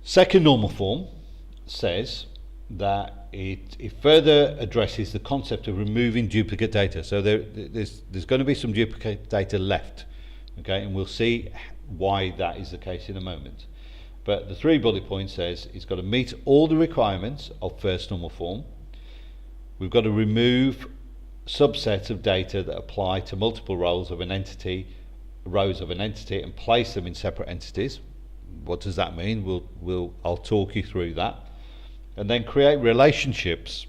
Second normal form says that it further addresses the concept of removing duplicate data. So there's going to be some duplicate data left, okay, and we'll see why that is the case in a moment. But the 3 bullet points says it's got to meet all the requirements of first normal form. We've got to remove subsets of data that apply to multiple rows of an entity, and place them in separate entities. What does that mean? I'll talk you through that. And then create relationships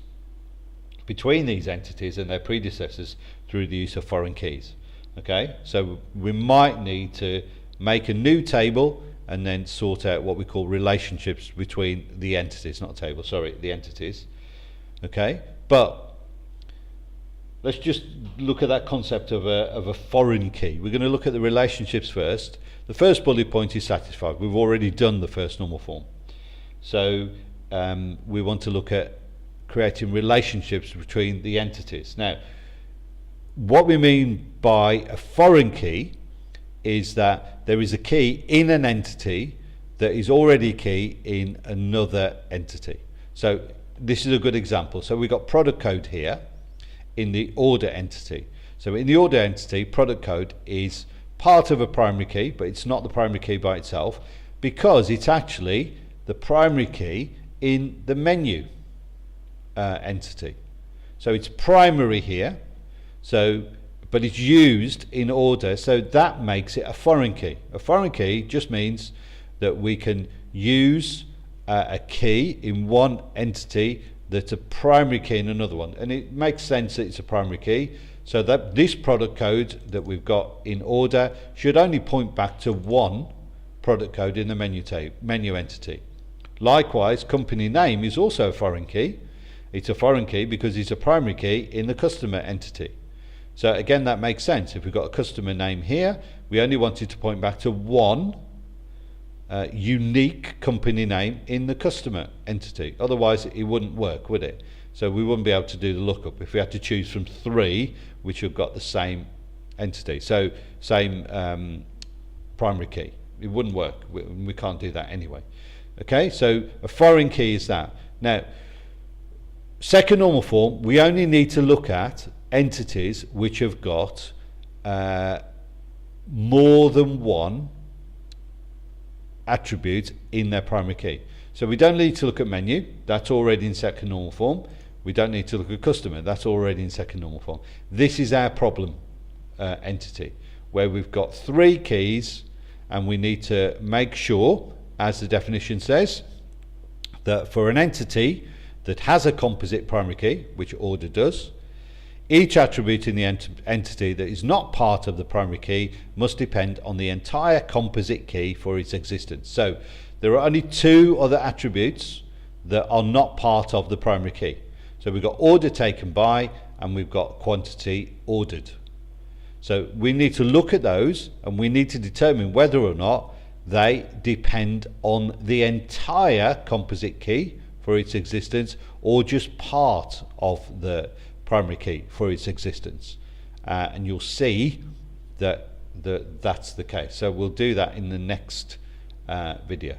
between these entities and their predecessors through the use of foreign keys. Okay, so we might need to make a new table and then sort out what we call relationships between the entities, not table, sorry, the entities. Okay, but let's just look at that concept of a foreign key. We're going to look at the relationships first. The first bullet point is satisfied. We've already done the first normal form. So we want to look at creating relationships between the entities. Now, what we mean by a foreign key is that there is a key in an entity that is already a key in another entity. So this is a good example. So we've got product code here in the order entity. So in the order entity, product code is part of a primary key, but it's not the primary key by itself, because it's actually the primary key in the menu entity. So it's primary here, but it's used in order, so that makes it a foreign key. A foreign key just means that we can use a key in one entity that's a primary key in another one, and it makes sense that it's a primary key, so that this product code that we've got in order should only point back to one product code in the menu entity. Likewise, company name is also a foreign key. It's a foreign key because it's a primary key in the customer entity. So again, that makes sense. If we've got a customer name here, we only want it to point back to one unique company name in the customer entity. Otherwise, it wouldn't work, would it? So we wouldn't be able to do the lookup if we had to choose from 3 which have got the same entity, so same primary key. It wouldn't work. We can't do that anyway. Okay, so a foreign key is that. Now, second normal form, we only need to look at entities which have got more than one attribute in their primary key. So we don't need to look at menu, that's already in second normal form. We don't need to look at customer, that's already in second normal form. This is our problem entity, where we've got 3 keys, and we need to make sure, as the definition says, that for an entity that has a composite primary key, which order does, each attribute in the entity that is not part of the primary key must depend on the entire composite key for its existence. So there are only 2 other attributes that are not part of the primary key. So we've got order taken by, and we've got quantity ordered. So we need to look at those, and we need to determine whether or not they depend on the entire composite key for its existence, or just part of the primary key for its existence. And you'll see that that's the case. So we'll do that in the next video.